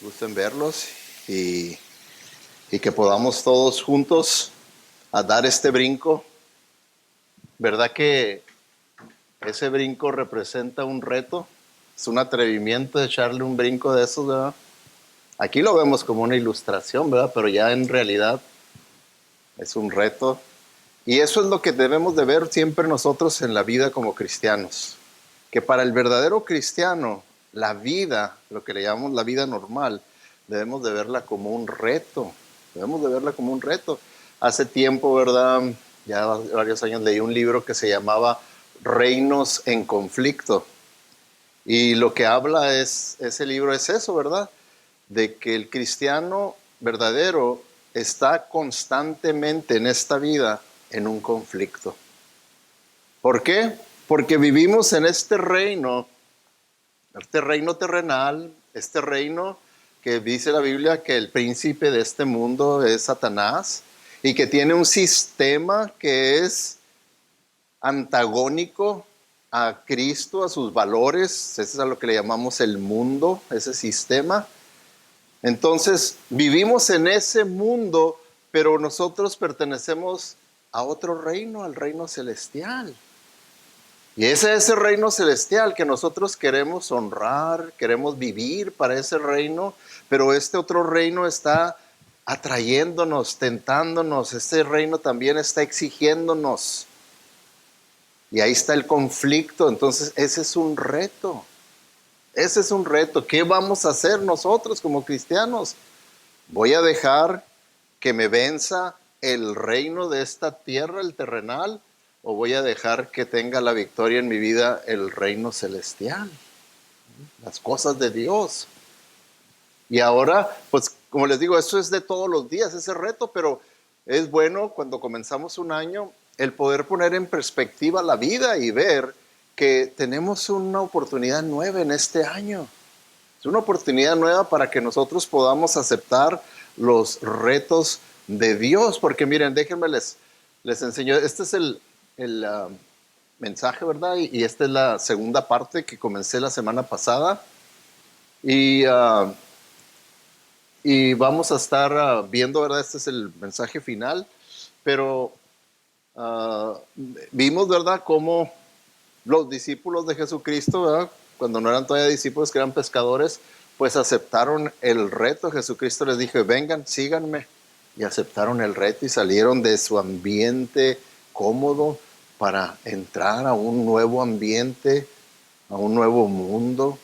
Gusto en verlos y, y que podamos todos juntos a dar este brinco. ¿Verdad que ese brinco representa un reto? Es un atrevimiento de echarle un brinco de esos, ¿verdad? Aquí lo vemos como una ilustración, ¿verdad? Pero ya en realidad es un reto. Y eso es lo que debemos de ver siempre nosotros en la vida como cristianos. Que para el verdadero cristiano, la vida, lo que le llamamos la vida normal, debemos de verla como un reto. Debemos de verla como un reto. Hace tiempo, ¿verdad? Ya varios años leí un libro que se llamaba Reinos en Conflicto. Y lo que habla ese libro es eso, ¿verdad? De que el cristiano verdadero está constantemente en esta vida en un conflicto. ¿Por qué? Porque vivimos en este reino terrenal, este reino que dice la Biblia que el príncipe de este mundo es Satanás y que tiene un sistema que es antagónico a Cristo, a sus valores. Ese es a lo que le llamamos el mundo, ese sistema. Entonces, vivimos en ese mundo, pero nosotros pertenecemos a otro reino, al reino celestial. Y ese es ese reino celestial que nosotros queremos honrar, queremos vivir para ese reino, pero este otro reino está atrayéndonos, tentándonos, este reino también está exigiéndonos. Y ahí está el conflicto, entonces ese es un reto. Ese es un reto. ¿Qué vamos a hacer nosotros como cristianos? ¿Voy a dejar que me venza el reino de esta tierra, el terrenal? ¿O voy a dejar que tenga la victoria en mi vida el reino celestial? Las cosas de Dios. Y ahora, pues como les digo, eso es de todos los días, ese reto, pero es bueno cuando comenzamos un año el poder poner en perspectiva la vida y ver que tenemos una oportunidad nueva en este año. Es una oportunidad nueva para que nosotros podamos aceptar los retos de Dios, porque miren, déjenme les enseño, este es el mensaje, ¿verdad? Y esta es la segunda parte que comencé la semana pasada. Y, y vamos a estar viendo, ¿verdad? Este es el mensaje final, pero uh, vimos, ¿verdad? Cómo los discípulos de Jesucristo, ¿verdad? Cuando no eran todavía discípulos, que eran pescadores, pues aceptaron el reto. Jesucristo les dijo, vengan, síganme. Y aceptaron el reto y salieron de su ambiente cómodo para entrar a un nuevo ambiente, a un nuevo mundo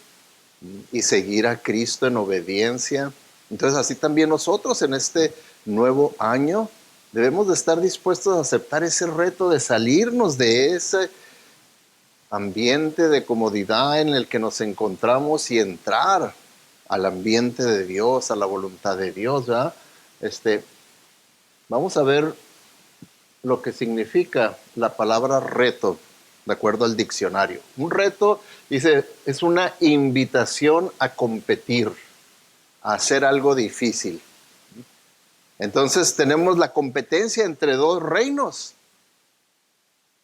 y seguir a Cristo en obediencia. Entonces así también nosotros en este nuevo año debemos de estar dispuestos a aceptar ese reto de salirnos de ese ambiente de comodidad en el que nos encontramos y entrar al ambiente de Dios, a la voluntad de Dios, ¿verdad? Vamos a ver lo que significa la palabra reto, de acuerdo al diccionario. Un reto, dice, es una invitación a competir, a hacer algo difícil. Entonces tenemos la competencia entre dos reinos.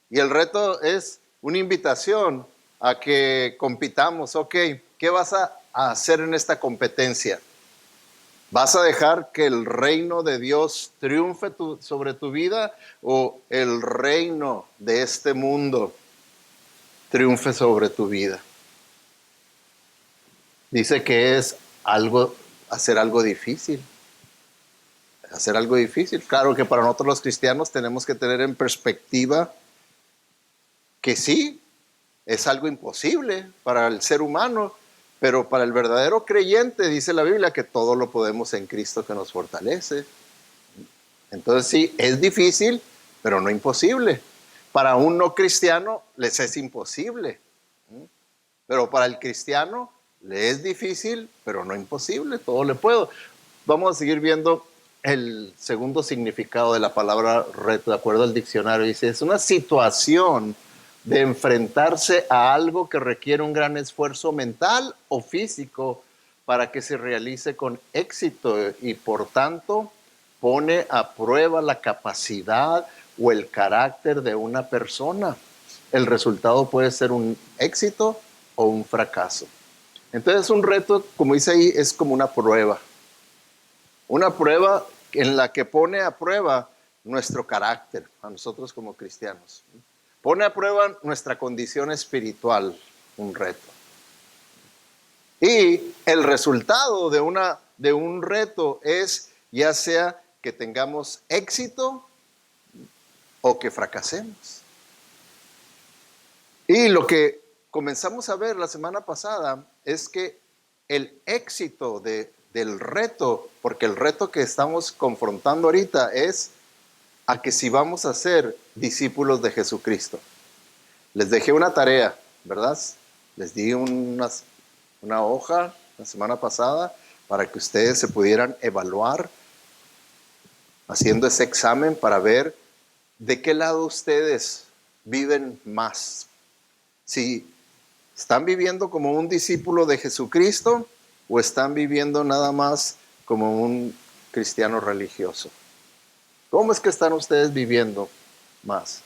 Y el reto es una invitación a que compitamos. Ok, ¿qué vas a hacer en esta competencia? ¿Vas a dejar que el reino de Dios triunfe sobre tu vida o el reino de este mundo triunfe sobre tu vida? Dice que es hacer algo difícil. Hacer algo difícil. Claro que para nosotros los cristianos tenemos que tener en perspectiva que sí, es algo imposible para el ser humano, pero para el verdadero creyente dice la Biblia que todo lo podemos en Cristo que nos fortalece. Entonces sí, es difícil, pero no imposible. Para un no cristiano les es imposible, pero para el cristiano le es difícil, pero no imposible, todo le puedo. Vamos a seguir viendo el segundo significado de la palabra reto, de acuerdo al diccionario. Dice, es una situación de enfrentarse a algo que requiere un gran esfuerzo mental o físico para que se realice con éxito y por tanto pone a prueba la capacidad o el carácter de una persona. El resultado puede ser un éxito o un fracaso. Entonces un reto, como dice ahí, es como una prueba. Una prueba en la que pone a prueba nuestro carácter, a nosotros como cristianos. Pone a prueba nuestra condición espiritual, un reto. Y el resultado de un reto es ya sea que tengamos éxito o que fracasemos. Y lo que comenzamos a ver la semana pasada es que el éxito del reto, porque el reto que estamos confrontando ahorita es a que si vamos a ser discípulos de Jesucristo. Les dejé una tarea, ¿verdad? Les di una hoja la semana pasada para que ustedes se pudieran evaluar haciendo ese examen para ver de qué lado ustedes viven más. Si están viviendo como un discípulo de Jesucristo o están viviendo nada más como un cristiano religioso. ¿Cómo es que están ustedes viviendo más?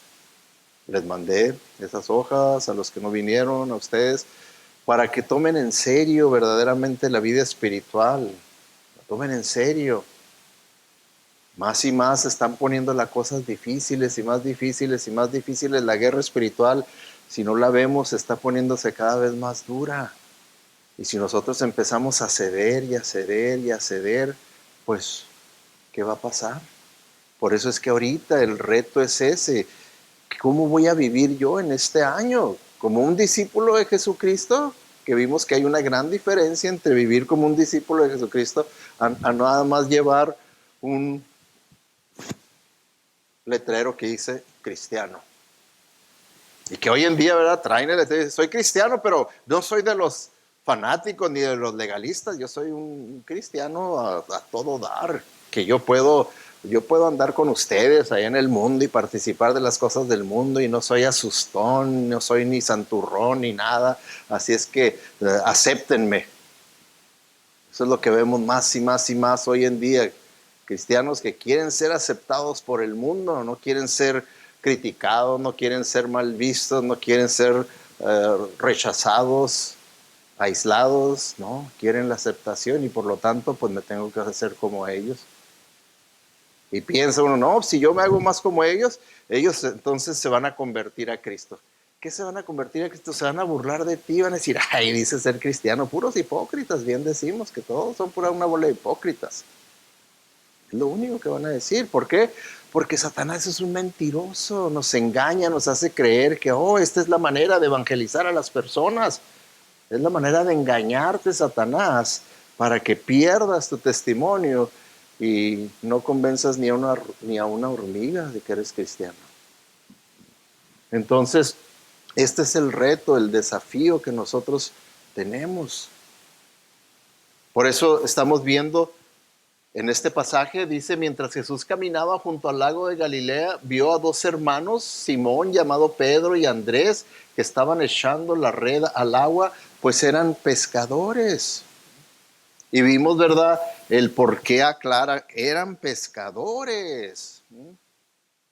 Les mandé esas hojas a los que no vinieron, a ustedes, para que tomen en serio verdaderamente la vida espiritual. La tomen en serio. Más y más se están poniendo las cosas difíciles y más difíciles y más difíciles. La guerra espiritual, si no la vemos, está poniéndose cada vez más dura. Y si nosotros empezamos a ceder y a ceder y a ceder, pues, ¿qué va a pasar? Por eso es que ahorita el reto es ese. ¿Cómo voy a vivir yo en este año? Como un discípulo de Jesucristo, que vimos que hay una gran diferencia entre vivir como un discípulo de Jesucristo a nada más llevar un letrero que dice cristiano. Y que hoy en día, ¿verdad? Traen el letrero y dicen, soy cristiano, pero no soy de los fanáticos ni de los legalistas. Yo soy un cristiano a todo dar. Que yo puedo andar con ustedes allá en el mundo y participar de las cosas del mundo y no soy asustón, no soy ni santurrón ni nada. Así es que acéptenme. Eso es lo que vemos más y más y más hoy en día. Cristianos que quieren ser aceptados por el mundo, no quieren ser criticados, no quieren ser mal vistos, no quieren ser rechazados, aislados, no, quieren la aceptación y por lo tanto pues me tengo que hacer como ellos. Y piensa uno, no, si yo me hago más como ellos entonces se van a convertir a Cristo. ¿Qué se van a convertir a Cristo? Se van a burlar de ti, van a decir, ay, dice ser cristiano, puros hipócritas, bien decimos que todos son pura una bola de hipócritas. Es lo único que van a decir. ¿Por qué? Porque Satanás es un mentiroso, nos engaña, nos hace creer que, esta es la manera de evangelizar a las personas. Es la manera de engañarte, Satanás, para que pierdas tu testimonio y no convenzas ni a una hormiga de que eres cristiano. Entonces, este es el reto, el desafío que nosotros tenemos. Por eso estamos viendo en este pasaje, dice, mientras Jesús caminaba junto al lago de Galilea, vio a dos hermanos, Simón llamado Pedro y Andrés, que estaban echando la red al agua, pues eran pescadores. Y vimos, ¿verdad?, el por qué aclara, eran pescadores.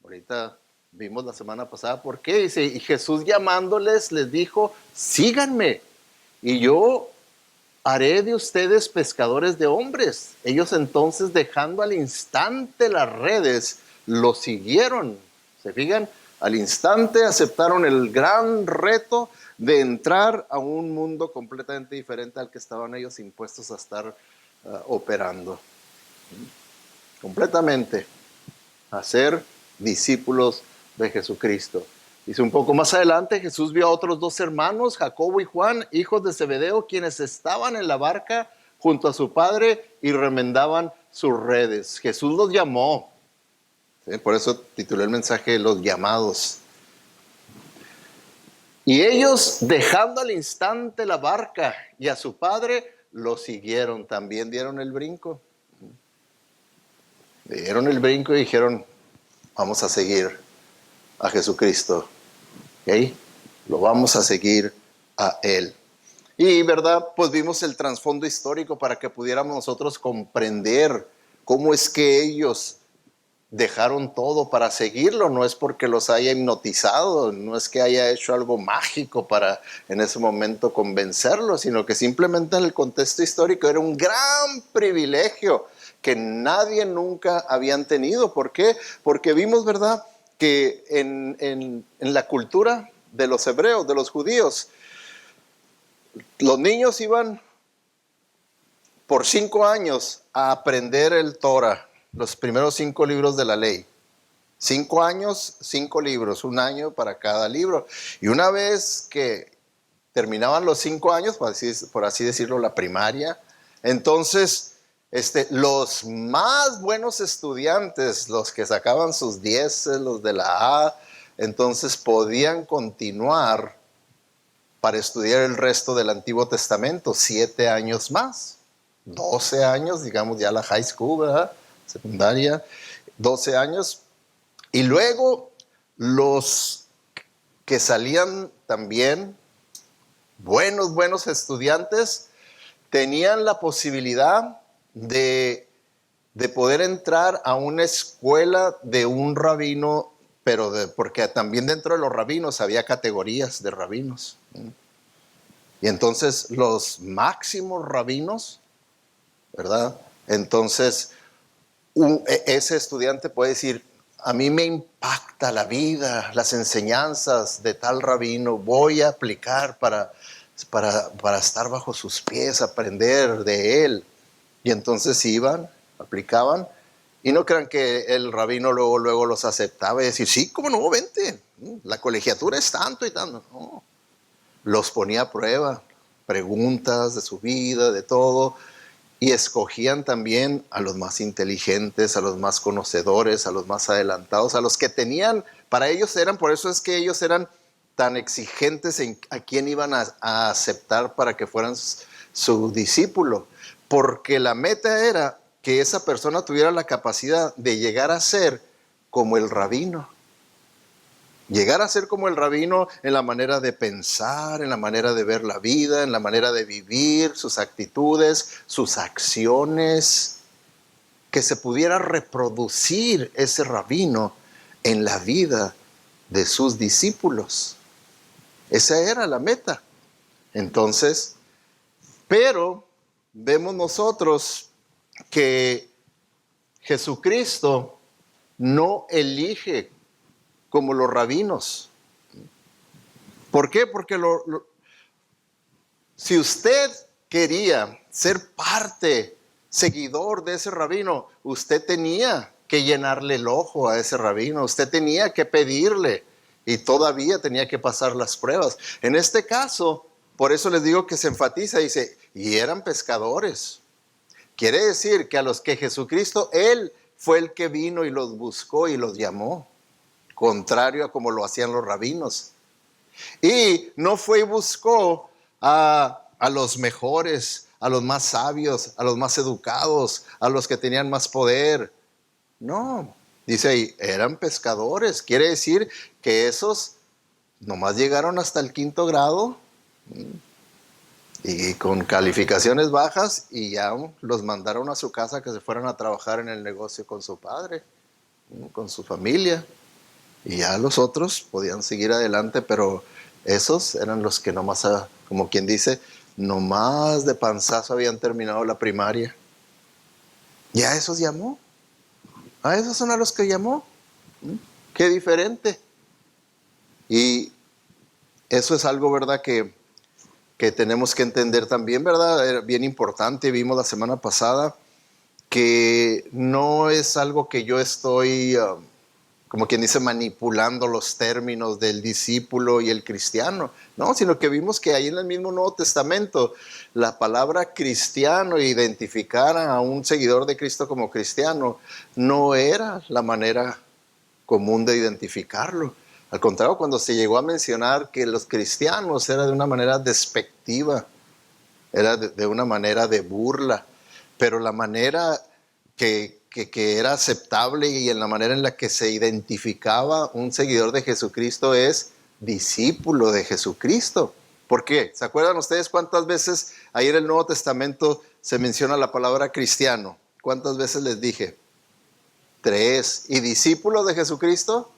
Ahorita vimos la semana pasada por qué. Dice, y Jesús llamándoles les dijo, síganme, y yo haré de ustedes pescadores de hombres. Ellos entonces, dejando al instante las redes, lo siguieron. ¿Se fijan? Al instante aceptaron el gran reto de entrar a un mundo completamente diferente al que estaban ellos impuestos a estar operando. Completamente. A ser discípulos de Jesucristo. Dice un poco más adelante, Jesús vio a otros dos hermanos, Jacobo y Juan, hijos de Zebedeo, quienes estaban en la barca junto a su padre y remendaban sus redes. Jesús los llamó. ¿Sí? Por eso titulé el mensaje Los llamados. Y ellos, dejando al instante la barca y a su padre, lo siguieron. También dieron el brinco. Dieron el brinco y dijeron, vamos a seguir a Jesucristo. ¿Okay? Lo vamos a seguir a Él. Y, ¿verdad? Pues vimos el trasfondo histórico para que pudiéramos nosotros comprender cómo es que ellos dejaron todo para seguirlo. No es porque los haya hipnotizado, no es que haya hecho algo mágico para en ese momento convencerlos, sino que simplemente en el contexto histórico era un gran privilegio que nadie nunca habían tenido. ¿Por qué? Porque vimos, ¿verdad?, que en la cultura de los hebreos, de los judíos, los niños iban por 5 años a aprender el Torah, los primeros 5 libros de la ley. 5 años, 5 libros, 1 año para cada libro. Y una vez que terminaban los 5 años, por así decirlo, la primaria, entonces los más buenos estudiantes, los que sacaban sus 10, los de la A, entonces podían continuar para estudiar el resto del Antiguo Testamento, 7 años más, 12 años, digamos ya la high school, ¿verdad?, secundaria, 12 años. Y luego los que salían también, buenos estudiantes, tenían la posibilidad de poder entrar a una escuela de un rabino, pero porque también dentro de los rabinos había categorías de rabinos. Y entonces los máximos rabinos, ¿verdad? Entonces ese estudiante puede decir, a mí me impacta la vida, las enseñanzas de tal rabino, voy a aplicar para estar bajo sus pies, aprender de él. Y entonces iban, aplicaban, y no crean que el rabino luego los aceptaba y decir, sí, cómo no, vente, la colegiatura es tanto y tanto. No, los ponía a prueba, preguntas de su vida, de todo, y escogían también a los más inteligentes, a los más conocedores, a los más adelantados, a los que tenían, para ellos eran, por eso es que ellos eran tan exigentes en a quién iban a aceptar para que fueran su discípulo, porque la meta era que esa persona tuviera la capacidad de llegar a ser como el rabino. Llegar a ser como el rabino en la manera de pensar, en la manera de ver la vida, en la manera de vivir, sus actitudes, sus acciones, que se pudiera reproducir ese rabino en la vida de sus discípulos. Esa era la meta. Entonces, pero vemos nosotros que Jesucristo no elige como los rabinos. ¿Por qué? Porque si usted quería ser parte, seguidor de ese rabino, usted tenía que llenarle el ojo a ese rabino, usted tenía que pedirle y todavía tenía que pasar las pruebas. En este caso, por eso les digo que se enfatiza, dice, y eran pescadores. Quiere decir que a los que Jesucristo, Él fue el que vino y los buscó y los llamó, contrario a como lo hacían los rabinos. Y no fue y buscó a los mejores, a los más sabios, a los más educados, a los que tenían más poder. No, dice ahí, eran pescadores. Quiere decir que esos nomás llegaron hasta el 5º grado y con calificaciones bajas y ya los mandaron a su casa que se fueran a trabajar en el negocio con su padre, con su familia. Y ya los otros podían seguir adelante, pero esos eran los que nomás, como quien dice, nomás de panzazo habían terminado la primaria. Y a esos llamó. A esos son a los que llamó. Qué diferente. Y eso es algo, ¿verdad?, que tenemos que entender también, ¿verdad? Era bien importante. Vimos la semana pasada que no es algo que yo estoy, como quien dice, manipulando los términos del discípulo y el cristiano, no, sino que vimos que ahí en el mismo Nuevo Testamento la palabra cristiano, identificar a un seguidor de Cristo como cristiano, no era la manera común de identificarlo. Al contrario, cuando se llegó a mencionar que los cristianos era de una manera despectiva, era de una manera de burla, pero la manera que era aceptable y en la manera en la que se identificaba un seguidor de Jesucristo es discípulo de Jesucristo. ¿Por qué? ¿Se acuerdan ustedes cuántas veces ahí en el Nuevo Testamento se menciona la palabra cristiano? ¿Cuántas veces les dije? 3. ¿Y discípulo de Jesucristo?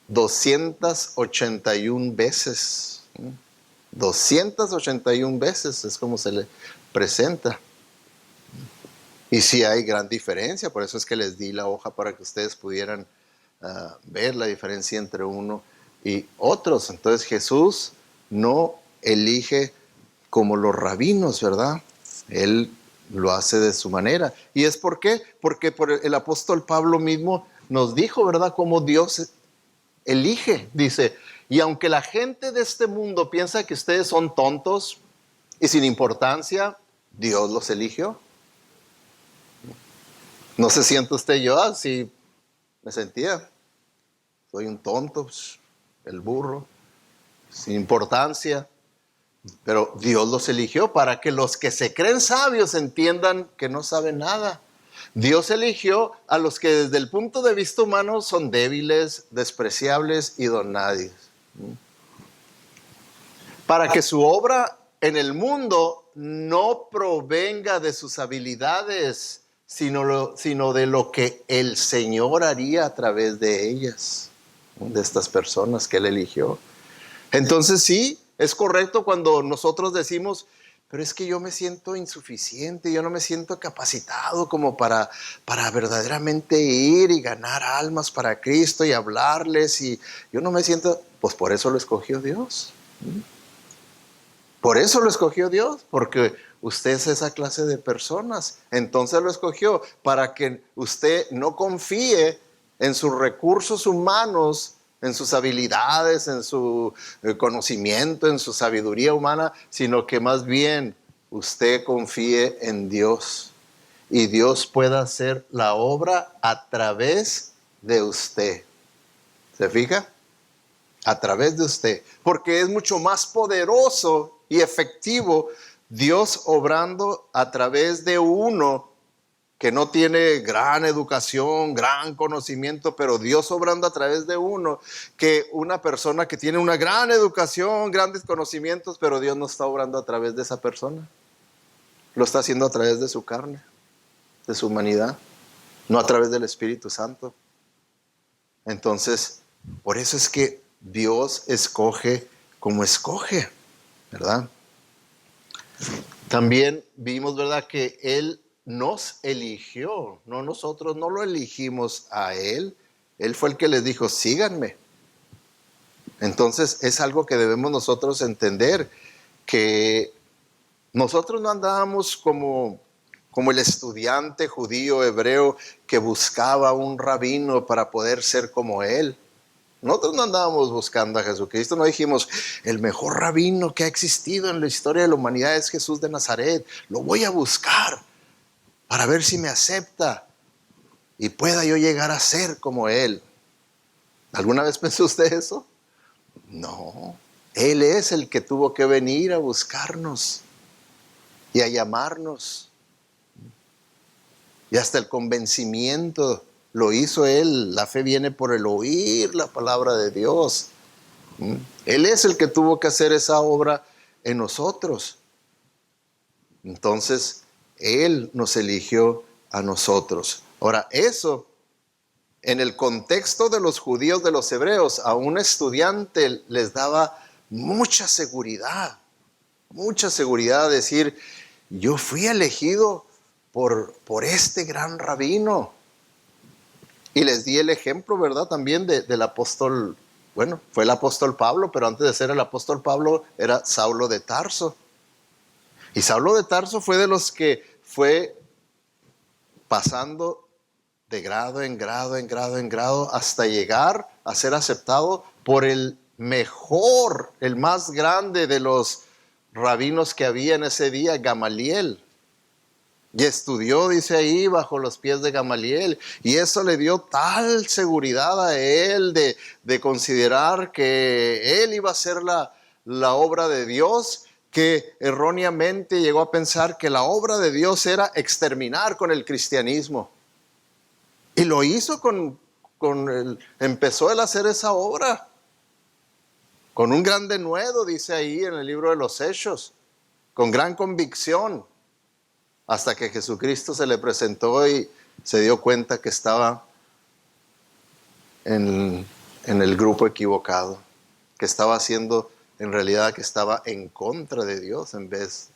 281 veces. 281 veces es como se le presenta. Y sí hay gran diferencia, por eso es que les di la hoja para que ustedes pudieran ver la diferencia entre uno y otros. Entonces Jesús no elige como los rabinos, ¿verdad? Él lo hace de su manera. ¿Y es por qué? Porque el apóstol Pablo mismo nos dijo, ¿verdad? Cómo Dios elige, dice, y aunque la gente de este mundo piensa que ustedes son tontos y sin importancia, Dios los eligió. No se siente usted, yo así me sentía, soy un tonto, el burro, sin importancia, pero Dios los eligió para que los que se creen sabios entiendan que no saben nada. Dios eligió a los que desde el punto de vista humano son débiles, despreciables y donadies, para que su obra en el mundo no provenga de sus habilidades, sino de lo que el Señor haría a través de ellas, de estas personas que Él eligió. Entonces sí, es correcto cuando nosotros decimos, pero es que yo me siento insuficiente, yo no me siento capacitado como para verdaderamente ir y ganar almas para Cristo y hablarles, y yo no me siento, pues por eso lo escogió Dios. Por eso lo escogió Dios, porque usted es esa clase de personas. Entonces lo escogió para que usted no confíe en sus recursos humanos, en sus habilidades, en su conocimiento, en su sabiduría humana, sino que más bien usted confíe en Dios. Y Dios pueda hacer la obra a través de usted. ¿Se fija? A través de usted. Porque es mucho más poderoso y efectivo Dios obrando a través de uno que no tiene gran educación, gran conocimiento, pero Dios obrando a través de uno, que una persona que tiene una gran educación, grandes conocimientos, pero Dios no está obrando a través de esa persona. Lo está haciendo a través de su carne, de su humanidad, no a través del Espíritu Santo. Entonces, por eso es que Dios escoge como escoge, ¿verdad? También vimos, ¿verdad?, que Él nos eligió, no nosotros, no lo eligimos a Él. Él fue el que les dijo, síganme. Entonces es algo que debemos nosotros entender, que nosotros no andábamos como el estudiante judío hebreo que buscaba un rabino para poder ser como él. Nosotros no andábamos buscando a Jesucristo, no dijimos, el mejor rabino que ha existido en la historia de la humanidad es Jesús de Nazaret, lo voy a buscar para ver si me acepta y pueda yo llegar a ser como él. ¿Alguna vez pensó usted eso? No, Él es el que tuvo que venir a buscarnos y a llamarnos. Y hasta el convencimiento lo hizo Él. La fe viene por el oír la palabra de Dios. Él es el que tuvo que hacer esa obra en nosotros. Entonces, Él nos eligió a nosotros. Ahora, eso, en el contexto de los judíos, de los hebreos, a un estudiante les daba mucha seguridad decir, yo fui elegido por este gran rabino. Y les di el ejemplo, ¿verdad?, también del apóstol, bueno, fue el apóstol Pablo, pero antes de ser el apóstol Pablo era Saulo de Tarso. Y Saulo de Tarso fue de los que fue pasando de grado en grado, en grado, en grado, hasta llegar a ser aceptado por el mejor, el más grande de los rabinos que había en ese día, Gamaliel. Y estudió, dice ahí, bajo los pies de Gamaliel. Y eso le dio tal seguridad a él de considerar que él iba a hacer la obra de Dios, que erróneamente llegó a pensar que la obra de Dios era exterminar con el cristianismo. Y lo hizo empezó él a hacer esa obra. Con un gran denuedo, dice ahí en el libro de los Hechos. Con gran convicción. Hasta que Jesucristo se le presentó y se dio cuenta que estaba en, en el grupo equivocado, que estaba haciendo, en realidad que estaba en contra de Dios en vez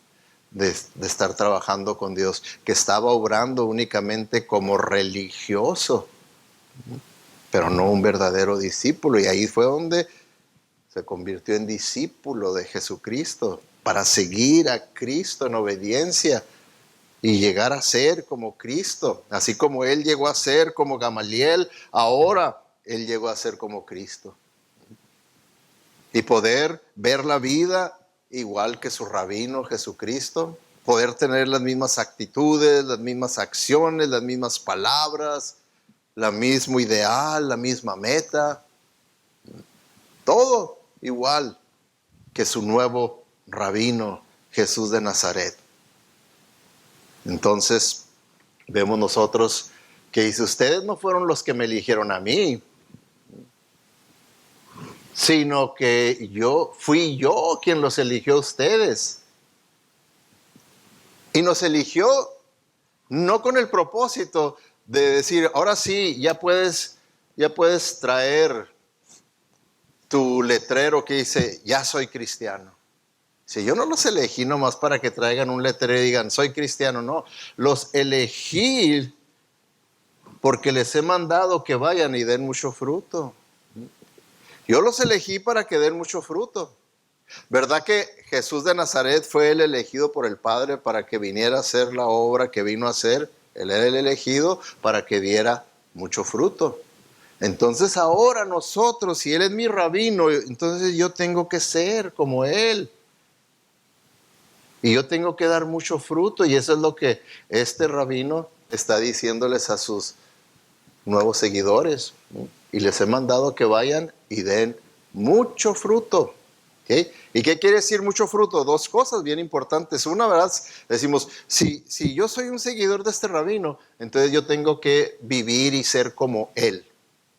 de estar trabajando con Dios, que estaba obrando únicamente como religioso, pero no un verdadero discípulo. Y ahí fue donde se convirtió en discípulo de Jesucristo, para seguir a Cristo en obediencia y llegar a ser como Cristo. Así como Él llegó a ser como Gamaliel, ahora Él llegó a ser como Cristo. Y poder ver la vida igual que su rabino Jesucristo, poder tener las mismas actitudes, las mismas acciones, las mismas palabras, la mismo ideal, la misma meta, todo igual que su nuevo rabino Jesús de Nazaret. Entonces vemos nosotros que dice, ustedes no fueron los que me eligieron a mí, sino que fui yo quien los eligió a ustedes. Y nos eligió no con el propósito de decir, ahora sí, ya puedes traer tu letrero que dice, ya soy cristiano. Si yo no los elegí nomás para que traigan un letrero y digan, soy cristiano, no. Los elegí porque les he mandado que vayan y den mucho fruto. Yo los elegí para que den mucho fruto. ¿Verdad que Jesús de Nazaret fue el elegido por el Padre para que viniera a hacer la obra que vino a hacer? Él era el elegido para que diera mucho fruto. Entonces ahora nosotros, si Él es mi rabino, entonces yo tengo que ser como Él. Y yo tengo que dar mucho fruto, y eso es lo que este rabino está diciéndoles a sus nuevos seguidores, ¿no? Y les he mandado que vayan y den mucho fruto. ¿Okay? ¿Y qué quiere decir mucho fruto? Dos cosas bien importantes. Una, ¿verdad? Decimos, si yo soy un seguidor de este rabino, entonces yo tengo que vivir y ser como él.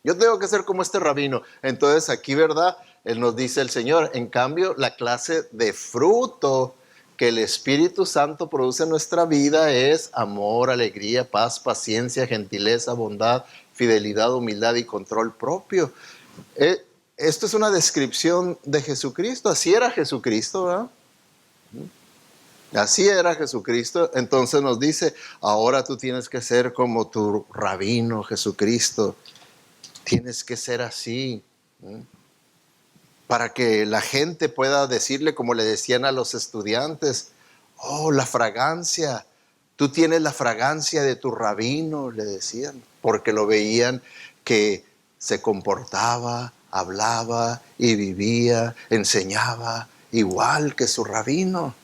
Yo tengo que ser como este rabino. Entonces aquí, ¿verdad? Él nos dice el Señor. En cambio, la clase de fruto que el Espíritu Santo produce en nuestra vida es amor, alegría, paz, paciencia, gentileza, bondad, fidelidad, humildad y control propio. Esto es una descripción de Jesucristo. Así era Jesucristo, ¿verdad? Así era Jesucristo. Entonces nos dice, ahora tú tienes que ser como tu rabino Jesucristo. Tienes que ser así, ¿eh? Para que la gente pueda decirle, como le decían a los estudiantes, oh, la fragancia, tú tienes la fragancia de tu rabino, le decían, porque lo veían que se comportaba, hablaba y vivía, enseñaba igual que su rabino.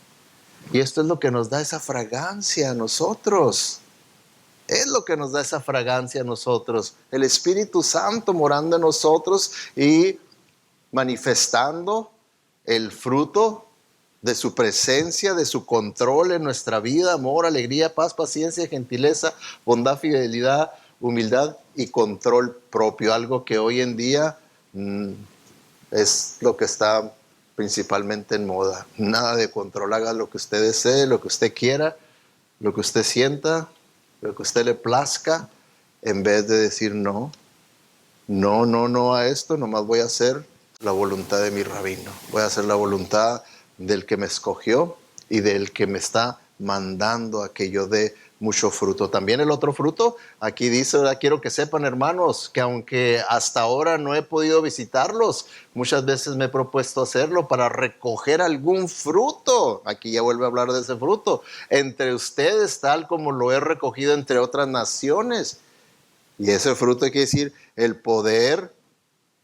Y esto es lo que nos da esa fragancia a nosotros. Es lo que nos da esa fragancia a nosotros. El Espíritu Santo morando en nosotros y manifestando el fruto de su presencia, de su control en nuestra vida, amor, alegría, paz, paciencia, gentileza, bondad, fidelidad, humildad y control propio. Algo que hoy en día es lo que está principalmente en moda. Nada de control, haga lo que usted desee, lo que usted quiera, lo que usted sienta, lo que a usted le plazca, en vez de decir no a esto, nomás voy a hacer la voluntad de mi rabino, voy a hacer la voluntad del que me escogió y del que me está mandando a que yo dé mucho fruto. También el otro fruto, aquí dice, ¿verdad? Quiero que sepan, hermanos, que aunque hasta ahora no he podido visitarlos, muchas veces me he propuesto hacerlo para recoger algún fruto. Aquí ya vuelve a hablar de ese fruto. Entre ustedes, tal como lo he recogido entre otras naciones. Y ese fruto quiere decir el poder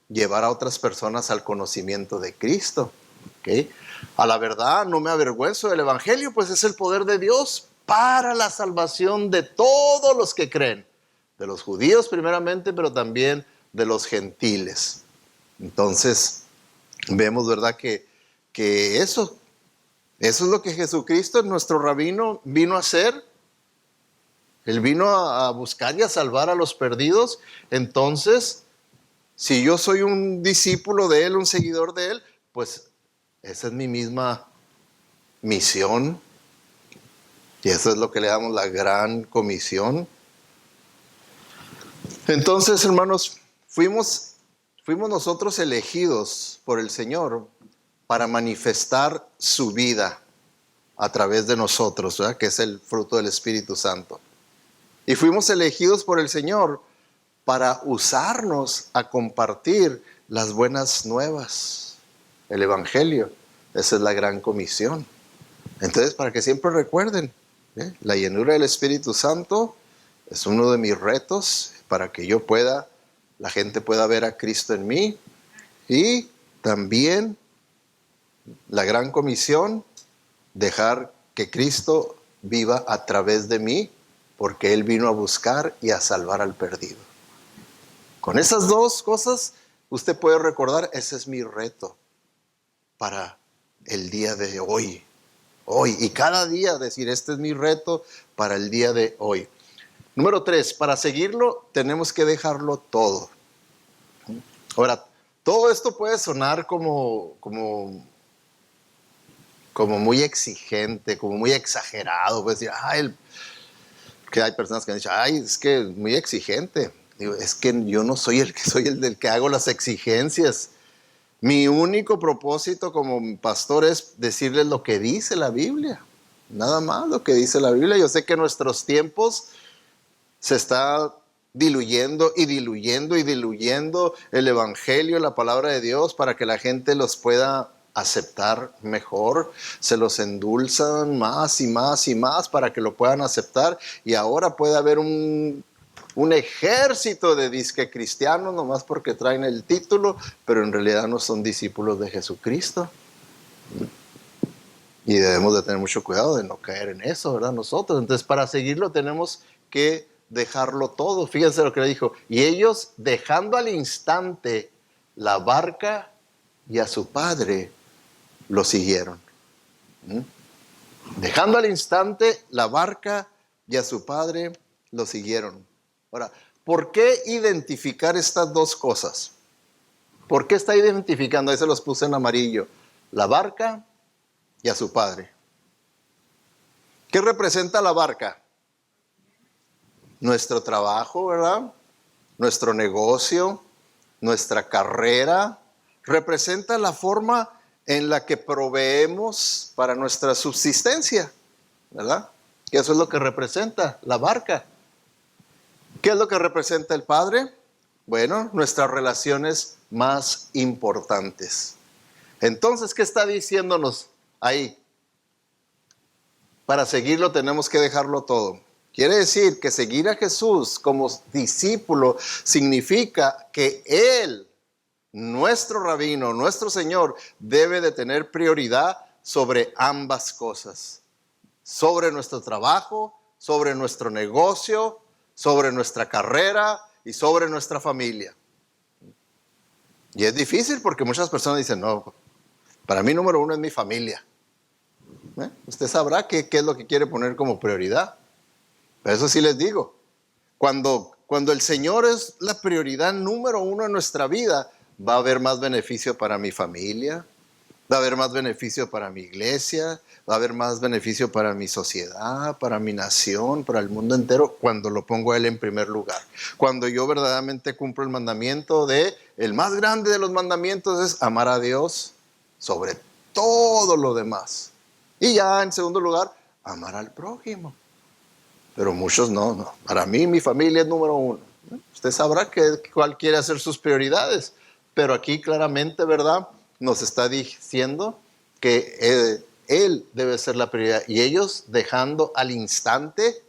llevar a otras personas al conocimiento de Cristo. ¿Okay? A la verdad, no me avergüenzo del Evangelio, pues es el poder de Dios para la salvación de todos los que creen. De los judíos primeramente, pero también de los gentiles. Entonces, vemos, ¿verdad? Que eso es lo que Jesucristo, nuestro rabino, vino a hacer. Él vino a buscar y a salvar a los perdidos. Entonces, si yo soy un discípulo de Él, un seguidor de Él, pues esa es mi misma misión. Y eso es lo que le damos la gran comisión. Entonces, hermanos, fuimos nosotros elegidos por el Señor para manifestar su vida a través de nosotros, ¿verdad? Que es el fruto del Espíritu Santo. Y fuimos elegidos por el Señor para usarnos a compartir las buenas nuevas, el Evangelio. Esa es la gran comisión. Entonces, para que siempre recuerden, la llenura del Espíritu Santo es uno de mis retos para que la gente pueda ver a Cristo en mí. Y también la gran comisión, dejar que Cristo viva a través de mí, porque Él vino a buscar y a salvar al perdido. Con esas dos cosas, usted puede recordar, ese es mi reto para el día de hoy. Hoy, y cada día decir, este es mi reto para el día de hoy. Número 3, para seguirlo tenemos que dejarlo todo. Ahora, todo esto puede sonar como muy exigente, como muy exagerado. Puede decir, que hay personas que han dicho, es que es muy exigente. Digo, es que yo no soy el del que hago las exigencias. Mi único propósito como pastor es decirles lo que dice la Biblia. Nada más lo que dice la Biblia. Yo sé que nuestros tiempos se está diluyendo el Evangelio, la palabra de Dios, para que la gente los pueda aceptar mejor. Se los endulzan más y más y más para que lo puedan aceptar. Y ahora puede haber un ejército de disque cristianos, nomás porque traen el título, pero en realidad no son discípulos de Jesucristo. Y debemos de tener mucho cuidado de no caer en eso, ¿verdad? Nosotros. Entonces, para seguirlo tenemos que dejarlo todo. Fíjense lo que le dijo. Y ellos, dejando al instante la barca y a su padre, lo siguieron. Dejando al instante la barca y a su padre, lo siguieron. Ahora, ¿por qué identificar estas dos cosas? ¿Por qué está identificando? Ahí se los puse en amarillo. La barca y a su padre. ¿Qué representa la barca? Nuestro trabajo, ¿verdad? Nuestro negocio, nuestra carrera. Representa la forma en la que proveemos para nuestra subsistencia, ¿verdad? Y eso es lo que representa la barca. ¿Qué es lo que representa el Padre? Bueno, nuestras relaciones más importantes. Entonces, ¿qué está diciéndonos ahí? Para seguirlo tenemos que dejarlo todo. Quiere decir que seguir a Jesús como discípulo significa que Él, nuestro rabino, nuestro Señor, debe de tener prioridad sobre ambas cosas. Sobre nuestro trabajo, sobre nuestro negocio, sobre nuestra carrera y sobre nuestra familia. Y es difícil porque muchas personas dicen, no, para mí número uno es mi familia. Usted sabrá qué es lo que quiere poner como prioridad. Pero eso sí les digo, cuando el Señor es la prioridad número uno en nuestra vida, va a haber más beneficio para mi familia, va a haber más beneficio para mi iglesia, va a haber más beneficio para mi sociedad, para mi nación, para el mundo entero, cuando lo pongo a Él en primer lugar. Cuando yo verdaderamente cumplo el mandamiento el más grande de los mandamientos es amar a Dios sobre todo lo demás. Y ya en segundo lugar, amar al prójimo. Pero muchos no. Para mí, mi familia es número uno. Usted sabrá cuál quiere hacer sus prioridades. Pero aquí claramente, ¿verdad?, nos está diciendo que Él debe ser la prioridad. Y ellos dejando al instante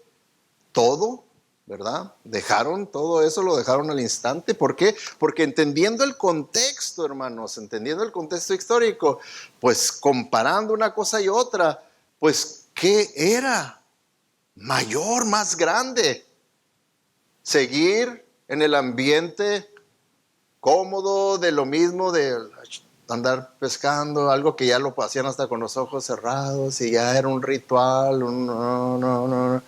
todo, ¿verdad? Dejaron todo eso, lo dejaron al instante. ¿Por qué? Porque entendiendo el contexto, hermanos, entendiendo el contexto histórico, pues comparando una cosa y otra, pues ¿qué era mayor, más grande? Seguir en el ambiente cómodo de lo mismo, de andar pescando, algo que ya lo hacían hasta con los ojos cerrados y ya era un ritual, no.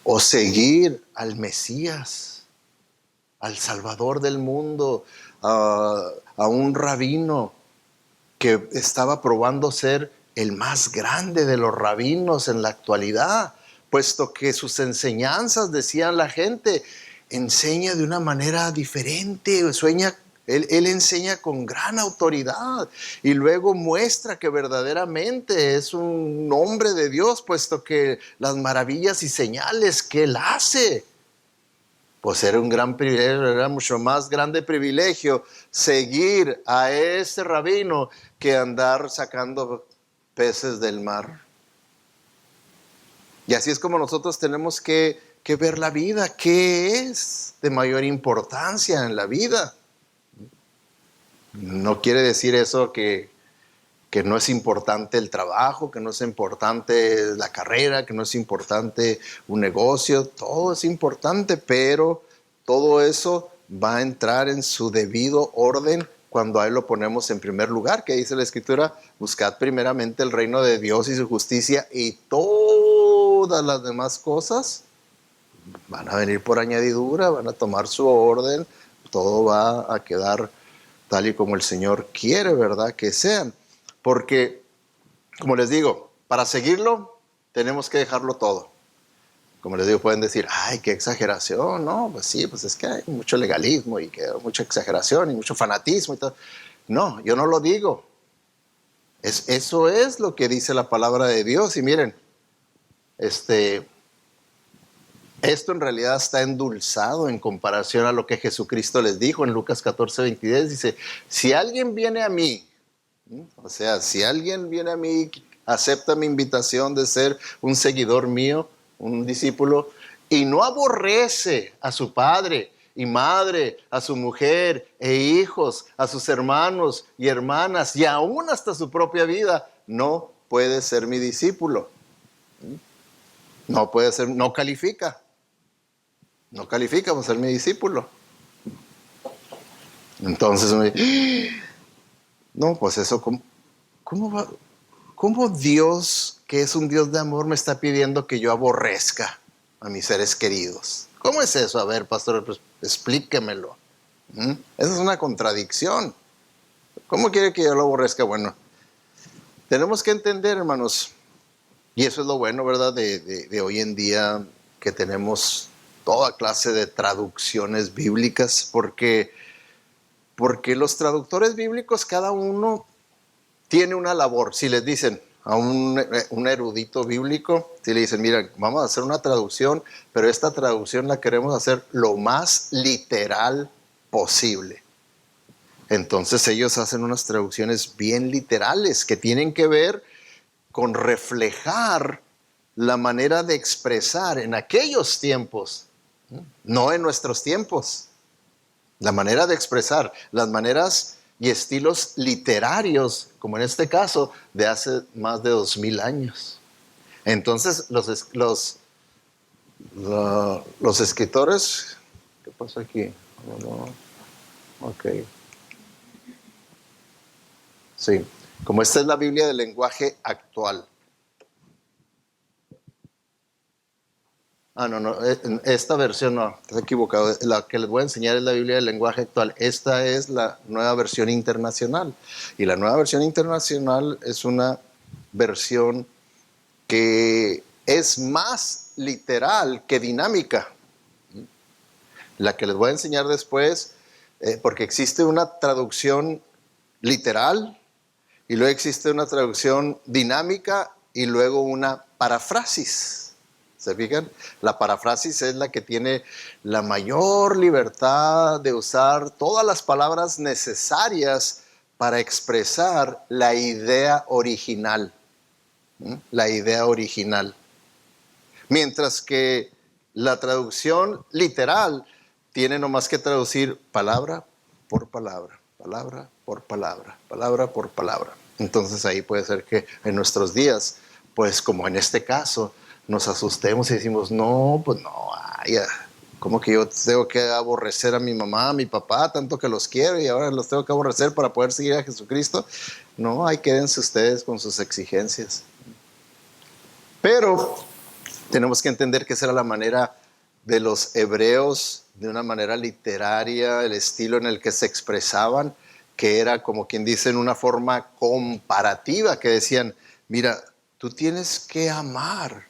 O seguir al Mesías, al Salvador del mundo, a un rabino que estaba probando ser el más grande de los rabinos en la actualidad, puesto que sus enseñanzas, decían la gente, enseña de una manera diferente, él enseña con gran autoridad y luego muestra que verdaderamente es un hombre de Dios, puesto que las maravillas y señales que él hace, pues era un gran privilegio, era mucho más grande privilegio seguir a ese rabino que andar sacando peces del mar. Y así es como nosotros tenemos que ver la vida. ¿Qué es de mayor importancia en la vida? No quiere decir eso que no es importante el trabajo, que no es importante la carrera, que no es importante un negocio. Todo es importante, pero todo eso va a entrar en su debido orden cuando a él lo ponemos en primer lugar, que dice la Escritura: buscad primeramente el reino de Dios y su justicia, y todas las demás cosas van a venir por añadidura, van a tomar su orden, todo va a quedar tal y como el Señor quiere, ¿verdad?, que sean. Porque, como les digo, para seguirlo tenemos que dejarlo todo. Como les digo, pueden decir, ay, qué exageración. No, pues sí, pues es que hay mucho legalismo y que mucha exageración y mucho fanatismo y todo. No, yo no lo digo. Eso es lo que dice la palabra de Dios. Y miren, esto en realidad está endulzado en comparación a lo que Jesucristo les dijo en Lucas 14:22. Dice, si alguien viene a mí, o sea, si alguien viene a mí, acepta mi invitación de ser un seguidor mío, un discípulo, y no aborrece a su padre y madre, a su mujer e hijos, a sus hermanos y hermanas, y aún hasta su propia vida, no puede ser mi discípulo. No puede ser, no califica para ser mi discípulo. Entonces, no, pues eso, ¿cómo Dios, que es un Dios de amor, me está pidiendo que yo aborrezca a mis seres queridos? ¿Cómo es eso? A ver, pastor, pues explíquemelo. Esa es una contradicción. ¿Cómo quiere que yo lo aborrezca? Bueno, tenemos que entender, hermanos, y eso es lo bueno, ¿verdad?, de hoy en día, que tenemos toda clase de traducciones bíblicas, porque los traductores bíblicos, cada uno tiene una labor. Si les dicen a un erudito bíblico, si le dicen, mira, vamos a hacer una traducción, pero esta traducción la queremos hacer lo más literal posible. Entonces ellos hacen unas traducciones bien literales que tienen que ver con reflejar la manera de expresar en aquellos tiempos, no en nuestros tiempos. La manera de expresar, las maneras y estilos literarios, como en este caso, de hace más de 2000 años. Entonces, los escritores, ¿qué pasa aquí? Ok. Sí, como esta es la Biblia del lenguaje actual. No, esta versión no, estás equivocado. La que les voy a enseñar es la Biblia del lenguaje actual. Esta es la nueva versión internacional. Y la nueva versión internacional es una versión que es más literal que dinámica. La que les voy a enseñar después, porque existe una traducción literal y luego existe una traducción dinámica y luego una parafrasis. ¿Se fijan? La parafrasis es la que tiene la mayor libertad de usar todas las palabras necesarias para expresar la idea original. La idea original. Mientras que la traducción literal tiene nomás que traducir palabra por palabra, palabra por palabra, palabra por palabra. Entonces ahí puede ser que en nuestros días, pues como en este caso, nos asustemos y decimos, no, pues no, ¿cómo que yo tengo que aborrecer a mi mamá, a mi papá, tanto que los quiero y ahora los tengo que aborrecer para poder seguir a Jesucristo? No, ahí quédense ustedes con sus exigencias. Pero tenemos que entender que esa era la manera de los hebreos, de una manera literaria, el estilo en el que se expresaban, que era como quien dice en una forma comparativa, que decían, mira, tú tienes que amar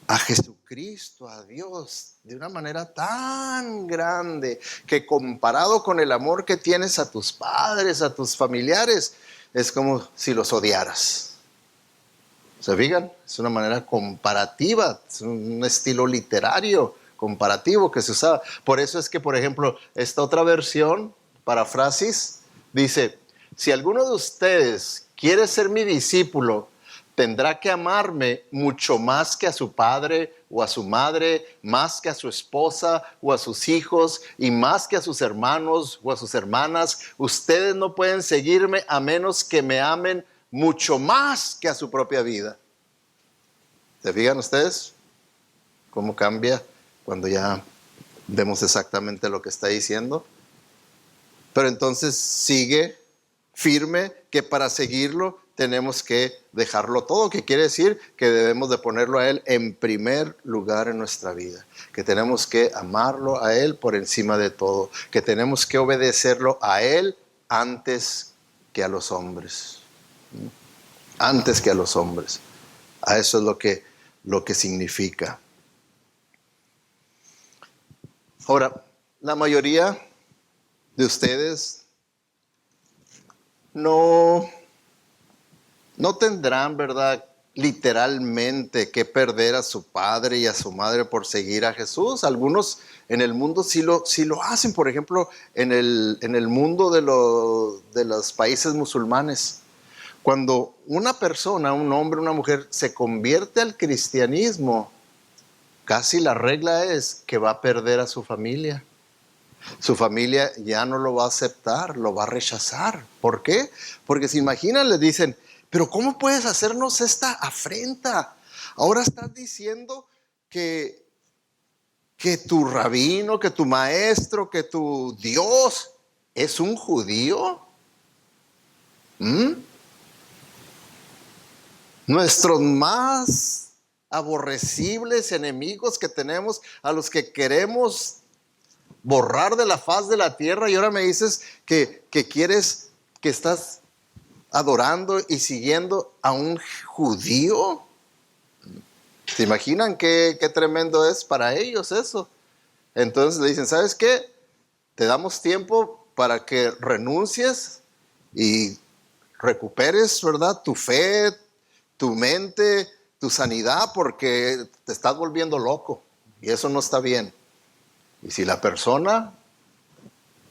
a Jesucristo Jesucristo a Dios de una manera tan grande que comparado con el amor que tienes a tus padres, a tus familiares, es como si los odiaras. ¿Se fijan? Es una manera comparativa, es un estilo literario comparativo que se usaba. Por eso es que, por ejemplo, esta otra versión, paráfrasis, dice, si alguno de ustedes quiere ser mi discípulo, tendrá que amarme mucho más que a su padre o a su madre, más que a su esposa o a sus hijos y más que a sus hermanos o a sus hermanas. Ustedes no pueden seguirme a menos que me amen mucho más que a su propia vida. ¿Se fijan ustedes cómo cambia cuando ya vemos exactamente lo que está diciendo? Pero entonces sigue firme que para seguirlo tenemos que dejarlo todo, que quiere decir que debemos de ponerlo a Él en primer lugar en nuestra vida, que tenemos que amarlo a Él por encima de todo, que tenemos que obedecerlo a Él antes que a los hombres, antes que a los hombres. A eso es lo que significa. Ahora, la mayoría de ustedes no tendrán, ¿verdad?, literalmente que perder a su padre y a su madre por seguir a Jesús. Algunos en el mundo sí lo hacen. Por ejemplo, en el mundo de los países musulmanes. Cuando una persona, un hombre, una mujer, se convierte al cristianismo, casi la regla es que va a perder a su familia. Su familia ya no lo va a aceptar, lo va a rechazar. ¿Por qué? Porque se imaginan, le dicen, pero ¿cómo puedes hacernos esta afrenta? Ahora estás diciendo que tu rabino, que tu maestro, que tu Dios es un judío. Nuestros más aborrecibles enemigos que tenemos, a los que queremos borrar de la faz de la tierra, y ahora me dices que quieres, que estás adorando y siguiendo a un judío. ¿Se imaginan qué tremendo es para ellos eso? Entonces le dicen, ¿sabes qué? Te damos tiempo para que renuncies y recuperes, ¿verdad?, tu fe, tu mente, tu sanidad, porque te estás volviendo loco y eso no está bien. Y si la persona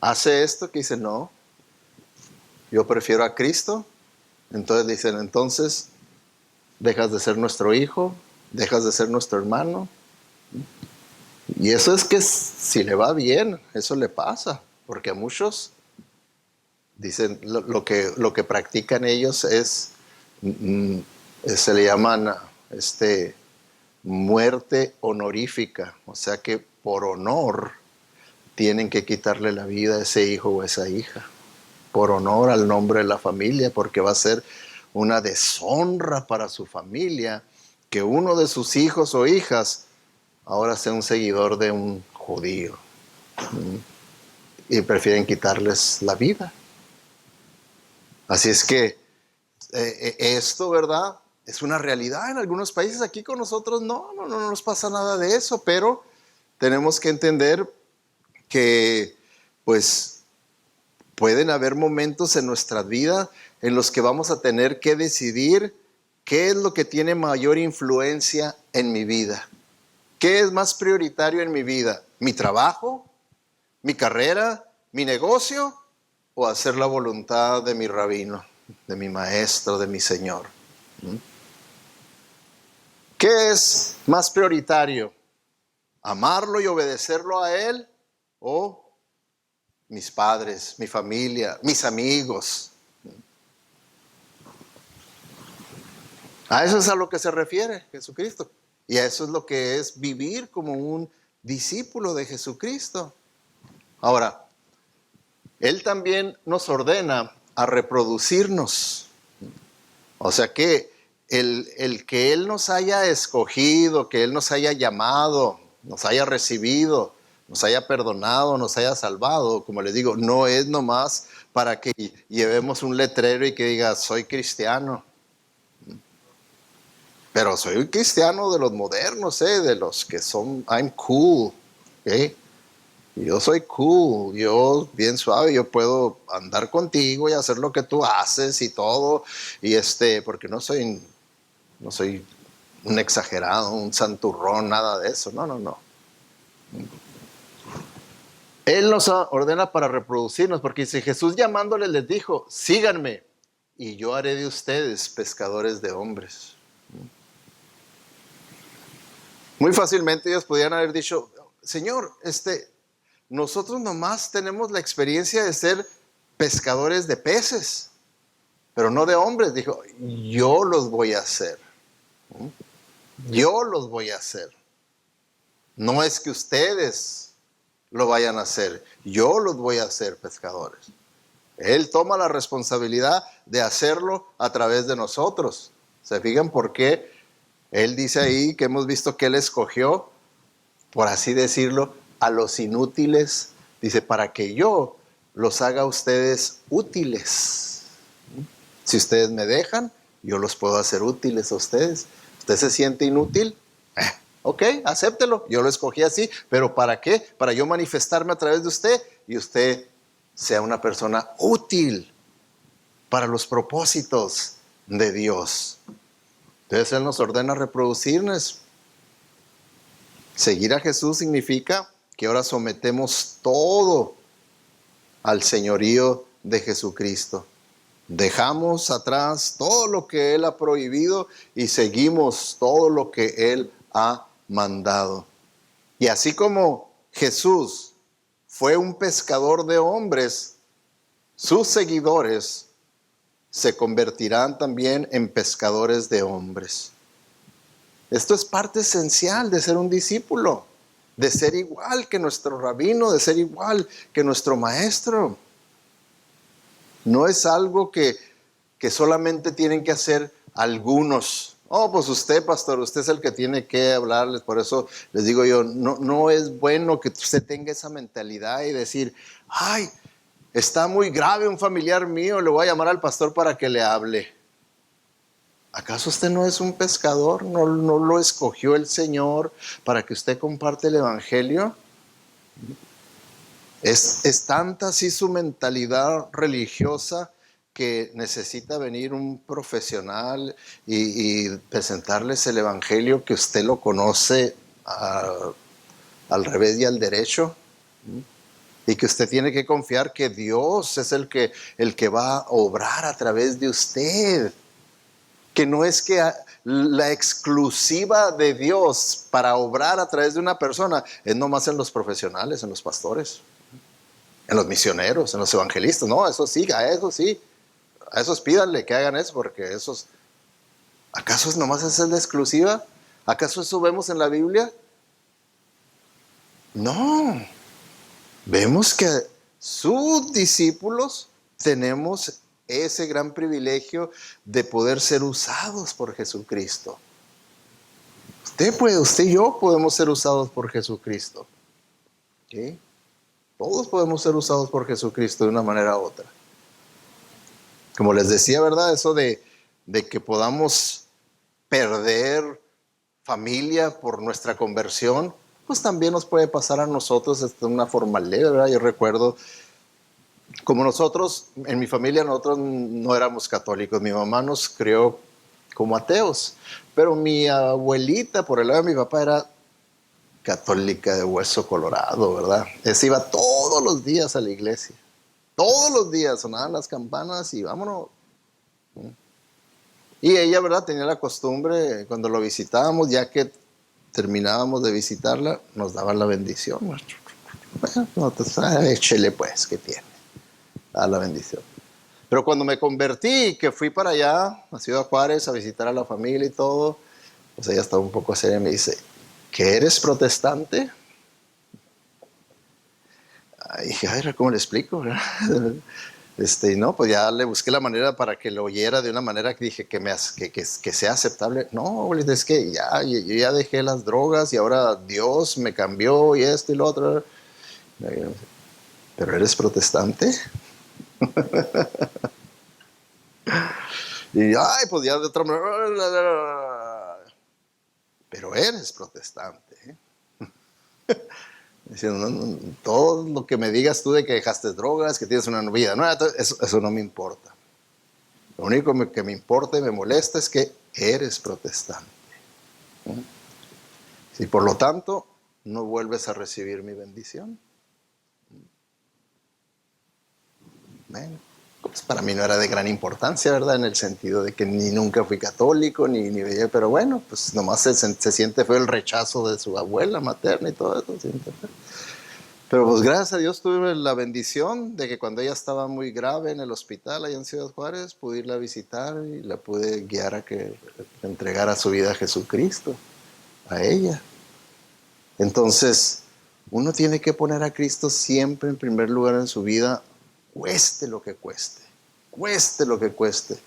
hace esto, que dice, no, yo prefiero a Cristo, entonces dicen, entonces dejas de ser nuestro hijo, dejas de ser nuestro hermano. Y eso es que si le va bien, eso le pasa, porque a muchos dicen lo que practican ellos es se le llaman muerte honorífica, o sea que por honor tienen que quitarle la vida a ese hijo o a esa hija, por honor al nombre de la familia, porque va a ser una deshonra para su familia que uno de sus hijos o hijas ahora sea un seguidor de un judío. Y prefieren quitarles la vida. Así es que esto, ¿verdad?, es una realidad en algunos países. Aquí con nosotros no nos pasa nada de eso, pero tenemos que entender que pues pueden haber momentos en nuestra vida en los que vamos a tener que decidir qué es lo que tiene mayor influencia en mi vida. ¿Qué es más prioritario en mi vida? ¿Mi trabajo? ¿Mi carrera? ¿Mi negocio? ¿O hacer la voluntad de mi rabino, de mi maestro, de mi Señor? ¿Qué es más prioritario? ¿Amarlo y obedecerlo a Él? ¿O mis padres, mi familia, mis amigos? A eso es a lo que se refiere Jesucristo. Y a eso es lo que es vivir como un discípulo de Jesucristo. Ahora, Él también nos ordena a reproducirnos. O sea que el que Él nos haya escogido, que Él nos haya llamado, nos haya recibido, nos haya perdonado, nos haya salvado, como les digo, no es nomás para que llevemos un letrero y que diga, soy cristiano. pero soy un cristiano de los modernos, de los que son, I'm cool, ¿ok? Yo soy cool, yo bien suave, yo puedo andar contigo y hacer lo que tú haces y todo, y porque no soy un exagerado, un santurrón, nada de eso, no, no, no. Él nos ordena para reproducirnos, porque dice, Jesús llamándoles les dijo, síganme, y yo haré de ustedes pescadores de hombres. Muy fácilmente ellos podían haber dicho, Señor, nosotros nomás tenemos la experiencia de ser pescadores de peces, pero no de hombres. Dijo, yo los voy a hacer. Yo los voy a hacer. No es que ustedes lo vayan a hacer. Yo los voy a hacer pescadores. Él toma la responsabilidad de hacerlo a través de nosotros. ¿Se fijan por qué? Él dice ahí que hemos visto que Él escogió, por así decirlo, a los inútiles. Dice, para que yo los haga a ustedes útiles. Si ustedes me dejan, yo los puedo hacer útiles a ustedes. ¿Usted se siente inútil? Ok, acéptelo. Yo lo escogí así, pero ¿para qué? Para yo manifestarme a través de usted y usted sea una persona útil para los propósitos de Dios. Entonces Él nos ordena reproducirnos. Seguir a Jesús significa que ahora sometemos todo al señorío de Jesucristo. Dejamos atrás todo lo que Él ha prohibido y seguimos todo lo que Él ha mandado. Y así como Jesús fue un pescador de hombres, sus seguidores se convertirán también en pescadores de hombres. Esto es parte esencial de ser un discípulo, de ser igual que nuestro rabino, de ser igual que nuestro maestro. No es algo que solamente tienen que hacer algunos. Oh, pues usted, pastor, usted es el que tiene que hablarles. Por eso les digo yo, no es bueno que usted tenga esa mentalidad y decir, ay, está muy grave un familiar mío, le voy a llamar al pastor para que le hable. ¿Acaso usted no es un pescador? ¿No lo escogió el Señor para que usted comparte el evangelio? Es tanta así su mentalidad religiosa que necesita venir un profesional y presentarles el evangelio que usted lo conoce al revés y al derecho. Y que usted tiene que confiar que Dios es el que va a obrar a través de usted. Que no es que la exclusiva de Dios para obrar a través de una persona es nomás en los profesionales, en los pastores, en los misioneros, en los evangelistas. No, eso sí, a esos pídanle que hagan eso, porque esos, ¿acaso nomás esa es la exclusiva? ¿Acaso eso vemos en la Biblia? No, vemos que sus discípulos tenemos ese gran privilegio de poder ser usados por Jesucristo. Usted y yo podemos ser usados por Jesucristo. ¿Sí? Todos podemos ser usados por Jesucristo de una manera u otra. Como les decía, ¿verdad? Eso de que podamos perder familia por nuestra conversión, pues también nos puede pasar a nosotros de una forma leve, ¿verdad? Yo recuerdo, como nosotros, en mi familia, nosotros no éramos católicos. Mi mamá nos crió como ateos, pero mi abuelita, por el lado de mi papá, era católica de hueso colorado, ¿verdad? Esa iba todos los días a la iglesia. Todos los días sonaban las campanas y vámonos. Y ella, ¿verdad? Tenía la costumbre, cuando lo visitábamos, ya que terminábamos de visitarla, nos daba la bendición. Bueno, no échele pues, ¿qué tiene? Da la bendición. Pero cuando me convertí, que fui para allá, a Ciudad Juárez, a visitar a la familia y todo, pues ella estaba un poco seria y me dice, ¿que eres protestante? Y dije, ay, ¿cómo le explico? No, pues ya le busqué la manera para que lo oyera de una manera que dije que sea aceptable. No, es que yo ya dejé las drogas y ahora Dios me cambió y esto y lo otro. ¿Pero eres protestante? Y ay, pues ya de otra manera. pero eres protestante. Diciendo, todo lo que me digas tú de que dejaste drogas, que tienes una vida nueva, eso no me importa. Lo único que me importa y me molesta es que eres protestante. Y por lo tanto, no vuelves a recibir mi bendición. Bueno, pues para mí no era de gran importancia, ¿verdad? En el sentido de que ni nunca fui católico, pero bueno, pues nomás se siente feo el rechazo de su abuela materna y todo eso. ¿Sí? Pero pues gracias a Dios tuve la bendición de que cuando ella estaba muy grave en el hospital allá en Ciudad Juárez, pude irla a visitar y la pude guiar a que entregara su vida a Jesucristo, a ella. Entonces, uno tiene que poner a Cristo siempre en primer lugar en su vida, cueste lo que cueste, cueste lo que cueste.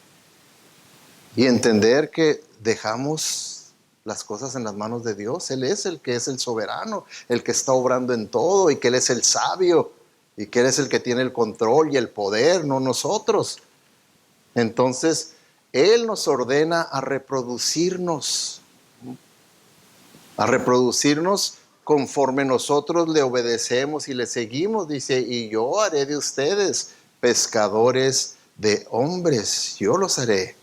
Y entender que dejamos las cosas en las manos de Dios. Él es el que es el soberano, el que está obrando en todo, y que Él es el sabio, y que Él es el que tiene el control y el poder, no nosotros. Entonces, Él nos ordena a reproducirnos conforme nosotros le obedecemos y le seguimos. Dice, y yo haré de ustedes pescadores de hombres, yo los haré.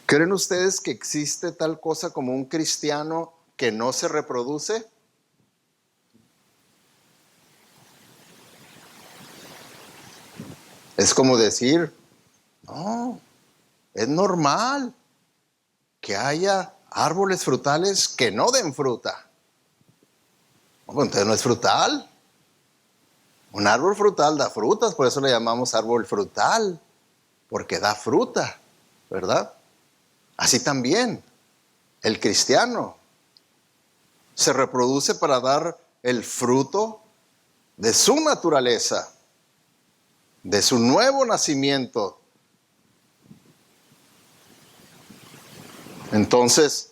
¿Creen ustedes que existe tal cosa como un cristiano que no se reproduce? Es como decir, no, es normal que haya árboles frutales que no den fruta. Bueno, entonces no es frutal. Un árbol frutal da frutas, por eso le llamamos árbol frutal, porque da fruta, ¿verdad? Así también, el cristiano se reproduce para dar el fruto de su naturaleza, de su nuevo nacimiento. Entonces,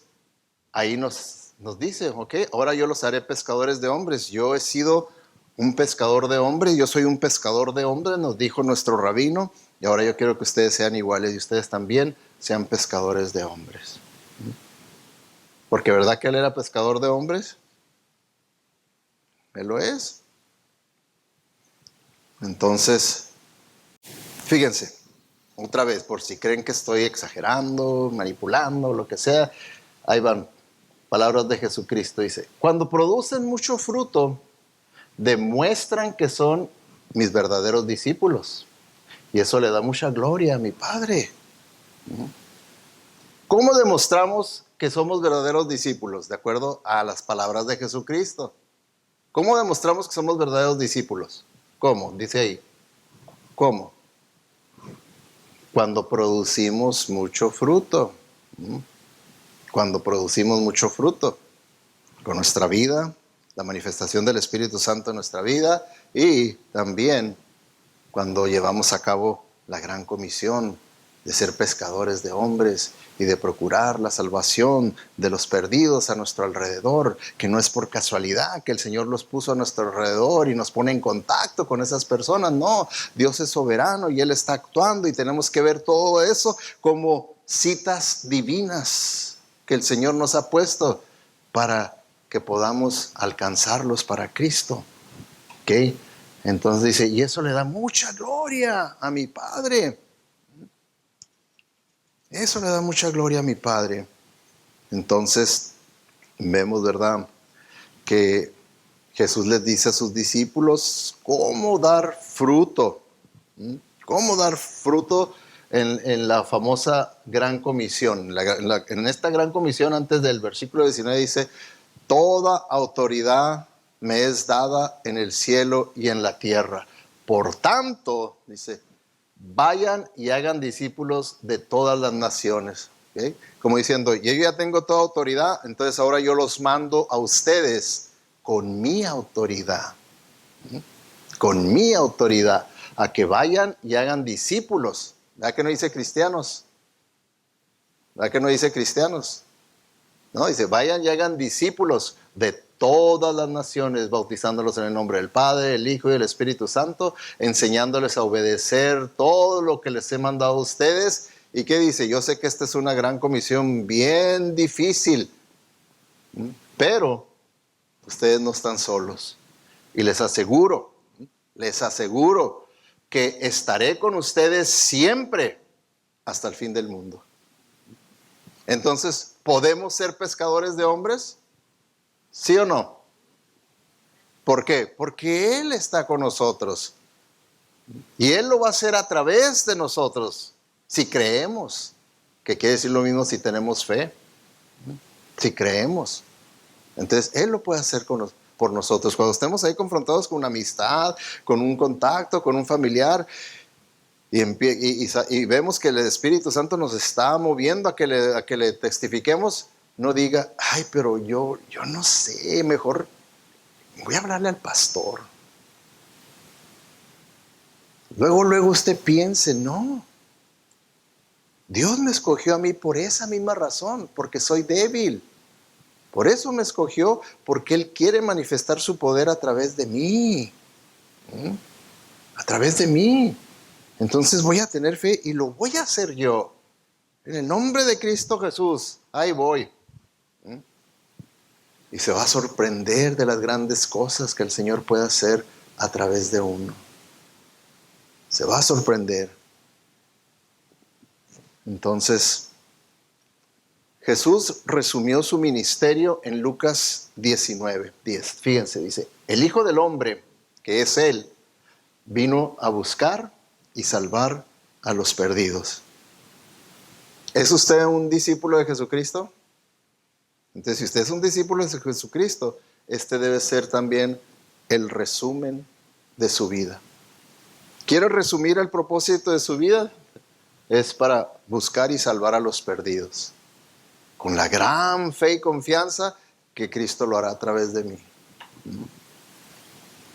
ahí nos dice, ok, ahora yo los haré pescadores de hombres. Yo he sido un pescador de hombres, yo soy un pescador de hombres, nos dijo nuestro rabino, y ahora yo quiero que ustedes sean iguales y ustedes también sean pescadores de hombres. Porque ¿verdad que él era pescador de hombres? Él lo es. Entonces, fíjense, otra vez, por si creen que estoy exagerando, manipulando, lo que sea, ahí van, palabras de Jesucristo, dice, cuando producen mucho fruto, demuestran que son mis verdaderos discípulos. Y eso le da mucha gloria a mi Padre. ¿Cómo demostramos que somos verdaderos discípulos? De acuerdo a las palabras de Jesucristo. ¿Cómo demostramos que somos verdaderos discípulos? ¿Cómo? Dice ahí. ¿Cómo? Cuando producimos mucho fruto. Cuando producimos mucho fruto. Con nuestra vida, la manifestación del Espíritu Santo en nuestra vida, y también cuando llevamos a cabo la gran comisión de ser pescadores de hombres y de procurar la salvación de los perdidos a nuestro alrededor, que no es por casualidad que el Señor los puso a nuestro alrededor y nos pone en contacto con esas personas. No, Dios es soberano y Él está actuando, y tenemos que ver todo eso como citas divinas que el Señor nos ha puesto para que podamos alcanzarlos para Cristo. ¿Ok? Entonces dice, y eso le da mucha gloria a mi Padre. Eso le da mucha gloria a mi Padre. Entonces, vemos, ¿verdad?, que Jesús les dice a sus discípulos cómo dar fruto. Cómo dar fruto en la famosa Gran Comisión. En esta Gran Comisión, antes del versículo 19, dice, toda autoridad me es dada en el cielo y en la tierra. Por tanto, dice, vayan y hagan discípulos de todas las naciones. ¿Okay? Como diciendo, yo ya tengo toda autoridad, entonces ahora yo los mando a ustedes con mi autoridad. Con mi autoridad, a que vayan y hagan discípulos. ¿Verdad que no dice cristianos? ¿Verdad que no dice cristianos? No, dice, vayan y hagan discípulos de todas las naciones, bautizándolos en el nombre del Padre, el Hijo y el Espíritu Santo, enseñándoles a obedecer todo lo que les he mandado a ustedes, ¿Y qué dice? Yo sé que esta es una gran comisión bien difícil, pero ustedes no están solos. Y les aseguro que estaré con ustedes siempre hasta el fin del mundo. Entonces, ¿podemos ser pescadores de hombres? ¿Sí o no? ¿Por qué? Porque Él está con nosotros. Y Él lo va a hacer a través de nosotros, si creemos. Que quiere decir lo mismo si tenemos fe. Si creemos. Entonces, Él lo puede hacer por nosotros. Cuando estemos ahí confrontados con una amistad, con un contacto, con un familiar, y vemos que el Espíritu Santo nos está moviendo a que le testifiquemos, no diga, ay, pero yo no sé, mejor voy a hablarle al pastor. Luego usted piense, no. Dios me escogió a mí por esa misma razón, porque soy débil. Por eso me escogió, porque Él quiere manifestar su poder a través de mí. A través de mí. Entonces voy a tener fe y lo voy a hacer yo. En el nombre de Cristo Jesús, ahí voy. Y se va a sorprender de las grandes cosas que el Señor puede hacer a través de uno. Se va a sorprender. Entonces, Jesús resumió su ministerio en Lucas 19:10. Fíjense, dice, el Hijo del Hombre, que es Él, vino a buscar y salvar a los perdidos. ¿Es usted un discípulo de Jesucristo? Entonces, si usted es un discípulo de Jesucristo, este debe ser también el resumen de su vida. ¿Quiere resumir el propósito de su vida? Es para buscar y salvar a los perdidos. Con la gran fe y confianza que Cristo lo hará a través de mí.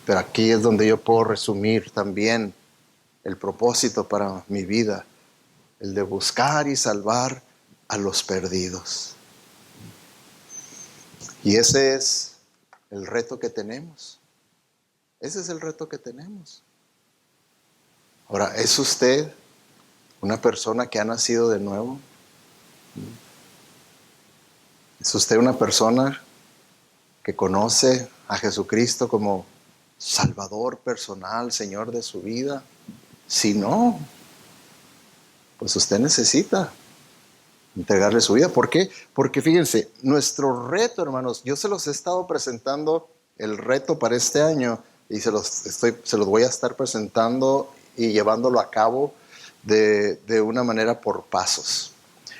Pero aquí es donde yo puedo resumir también el propósito para mi vida. El de buscar y salvar a los perdidos. Y ese es el reto que tenemos. Ese es el reto que tenemos. Ahora, ¿es usted una persona que ha nacido de nuevo? ¿Es usted una persona que conoce a Jesucristo como Salvador personal, Señor de su vida? Si no, pues usted necesita entregarle su vida. ¿Por qué? Porque fíjense, nuestro reto, hermanos, yo se los he estado presentando el reto para este año y se los voy a estar presentando y llevándolo a cabo de una manera por pasos.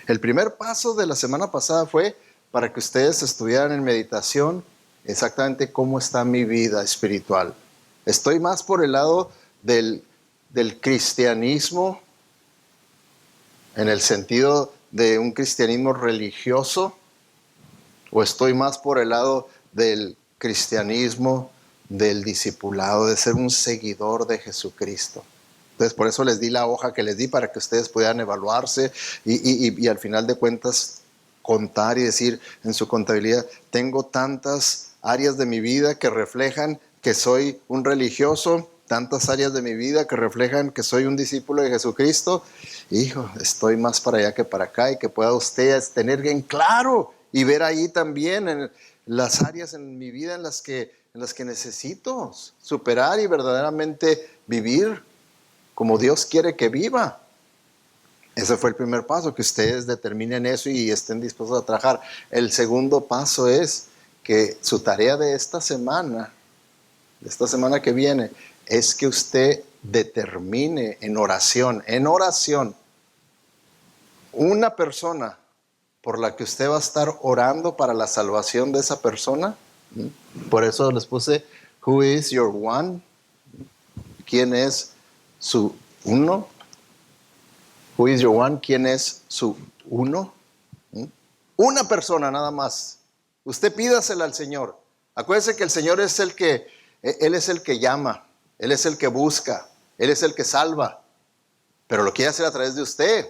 El primer paso de la semana pasada fue para que ustedes estuvieran en meditación exactamente cómo está mi vida espiritual. Estoy más por el lado del cristianismo, en el sentido de un cristianismo religioso, o estoy más por el lado del cristianismo del discipulado, de ser un seguidor de Jesucristo. Entonces, por eso les di la hoja que les di para que ustedes puedan evaluarse y al final de cuentas contar y decir en su contabilidad, tengo tantas áreas de mi vida que reflejan que soy un religioso, tantas áreas de mi vida que reflejan que soy un discípulo de Jesucristo. Hijo, estoy más para allá que para acá, y que pueda usted tener bien claro y ver ahí también en las áreas en mi vida en las que necesito superar y verdaderamente vivir como Dios quiere que viva. Ese fue el primer paso, que ustedes determinen eso y estén dispuestos a trabajar. El segundo paso es que su tarea de esta semana que viene, es que usted determine en oración, una persona por la que usted va a estar orando para la salvación de esa persona. Por eso les puse, who is your one? ¿Quién es su uno? Who is your one? ¿Quién es su uno? Una persona nada más. Usted pídasela al Señor. Acuérdese que el Señor es Él es el que llama, Él es el que busca, Él es el que salva, pero lo quiere hacer a través de usted.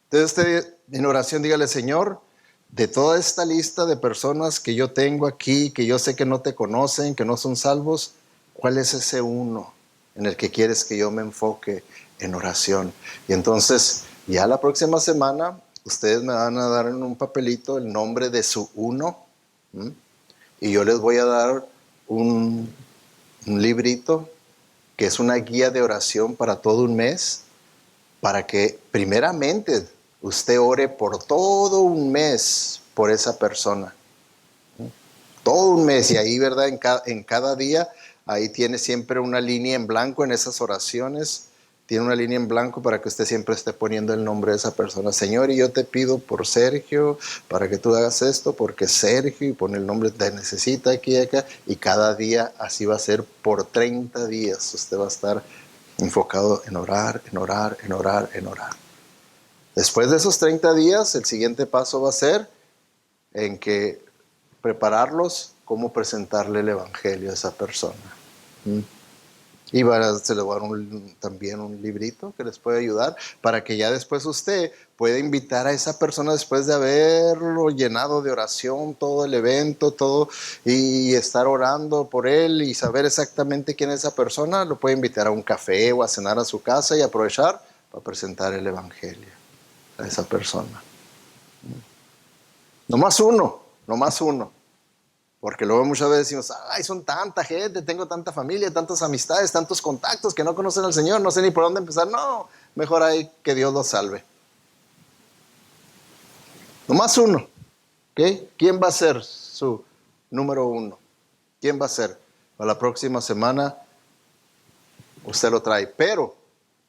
Entonces usted en oración dígale, Señor, de toda esta lista de personas que yo tengo aquí, que yo sé que no te conocen, que no son salvos, ¿cuál es ese uno en el que quieres que yo me enfoque en oración? Y entonces Ya la próxima semana ustedes me van a dar en un papelito el nombre de su uno. ¿M? Y yo les voy a dar un librito que es una guía de oración para todo un mes, para que primeramente usted ore por todo un mes por esa persona. Todo un mes, y ahí, ¿verdad? En cada día, ahí tiene siempre una línea en blanco en esas oraciones. Tiene una línea en blanco para que usted siempre esté poniendo el nombre de esa persona. Señor, y yo te pido por Sergio, para que tú hagas esto, porque Sergio, y pone el nombre, te necesita aquí y acá, y cada día así va a ser por 30 días. Usted va a estar enfocado en orar, en orar, en orar, en orar. Después de esos 30 días, el siguiente paso va a ser en que prepararlos cómo presentarle el evangelio a esa persona. Y se le va a dar también un librito que les puede ayudar para que ya después usted pueda invitar a esa persona, después de haberlo llenado de oración todo el evento, todo, y estar orando por él y saber exactamente quién es esa persona, lo puede invitar a un café o a cenar a su casa y aprovechar para presentar el evangelio a esa persona. Nomás uno, nomás uno. Porque luego muchas veces decimos, ay, son tanta gente, tengo tanta familia, tantas amistades, tantos contactos que no conocen al Señor, no sé ni por dónde empezar. No, mejor hay que Dios los salve. Nomás uno, ¿ok? ¿Quién va a ser su número uno? ¿Quién va a ser? Para la próxima semana usted lo trae. Pero,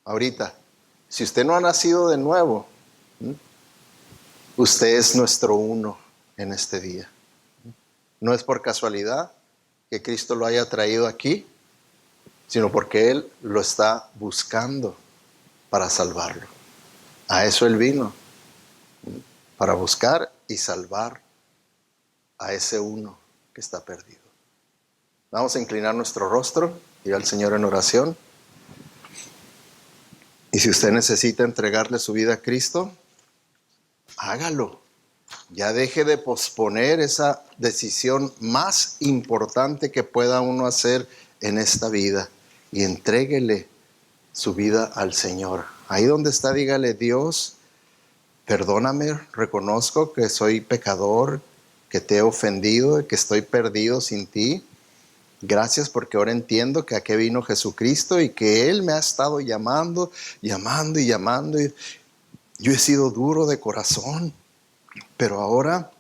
ahorita, si usted no ha nacido de nuevo, usted es nuestro uno en este día. No es por casualidad que Cristo lo haya traído aquí, sino porque Él lo está buscando para salvarlo. A eso Él vino, para buscar y salvar a ese uno que está perdido. Vamos a inclinar nuestro rostro, ir al Señor en oración. Y si usted necesita entregarle su vida a Cristo, hágalo. Ya deje de posponer esa decisión más importante que pueda uno hacer en esta vida y entréguele su vida al Señor. Ahí donde está, dígale: Dios, perdóname, reconozco que soy pecador, que te he ofendido, que estoy perdido sin ti. Gracias porque ahora entiendo que aquí vino Jesucristo y que Él me ha estado llamando, llamando y llamando. Y yo he sido duro de corazón, pero ahora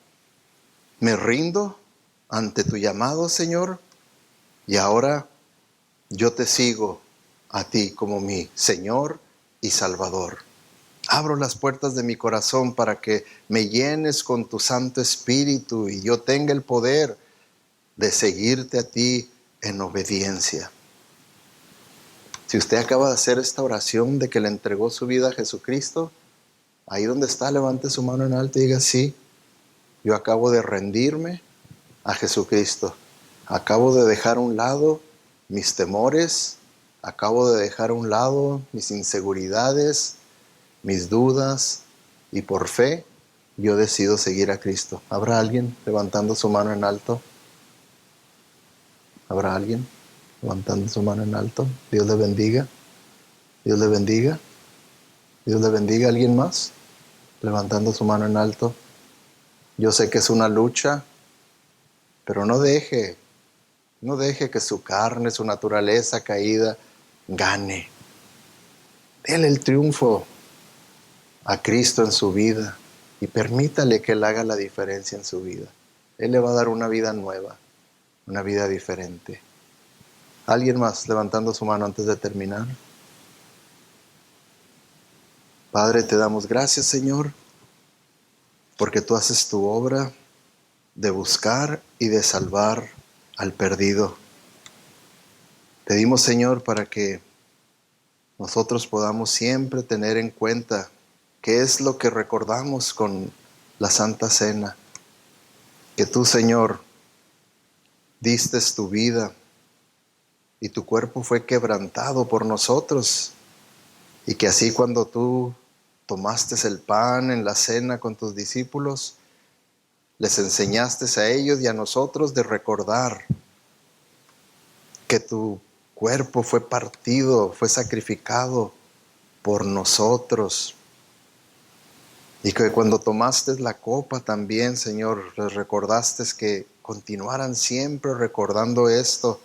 me rindo ante tu llamado, Señor, y ahora yo te sigo a ti como mi Señor y Salvador. Abro las puertas de mi corazón para que me llenes con tu Santo Espíritu y yo tenga el poder de seguirte a ti en obediencia. Si usted acaba de hacer esta oración de que le entregó su vida a Jesucristo, ahí donde está, levante su mano en alto y diga: sí, yo acabo de rendirme a Jesucristo. Acabo de dejar a un lado mis temores, acabo de dejar a un lado mis inseguridades, mis dudas, y por fe yo decido seguir a Cristo. ¿Habrá alguien levantando su mano en alto? ¿Habrá alguien levantando su mano en alto? Dios le bendiga. Dios le bendiga. Dios le bendiga. ¿Alguien más levantando su mano en alto? Yo sé que es una lucha, pero no deje que su carne, su naturaleza caída gane. Dele el triunfo a Cristo en su vida y permítale que Él haga la diferencia en su vida. Él le va a dar una vida nueva, una vida diferente. ¿Alguien más levantando su mano antes de terminar? Padre, te damos gracias, Señor, porque tú haces tu obra de buscar y de salvar al perdido. Pedimos, Señor, para que nosotros podamos siempre tener en cuenta qué es lo que recordamos con la Santa Cena. Que tú, Señor, diste tu vida y tu cuerpo fue quebrantado por nosotros. Y que así cuando tú tomaste el pan en la cena con tus discípulos, les enseñaste a ellos y a nosotros de recordar que tu cuerpo fue partido, fue sacrificado por nosotros, Y que cuando tomaste la copa también, Señor, les recordaste que continuaran siempre recordando esto,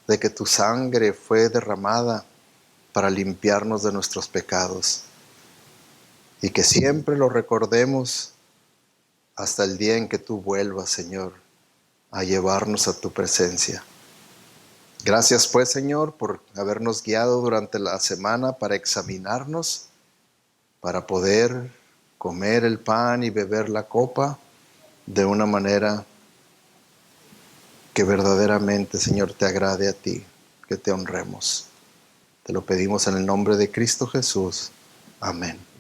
de que tu sangre fue derramada para limpiarnos de nuestros pecados. Y que siempre lo recordemos hasta el día en que tú vuelvas, Señor, a llevarnos a tu presencia. Gracias pues, Señor, por habernos guiado durante la semana para examinarnos, para poder comer el pan y beber la copa de una manera que verdaderamente, Señor, te agrade a ti, que te honremos. Te lo pedimos en el nombre de Cristo Jesús. Amén.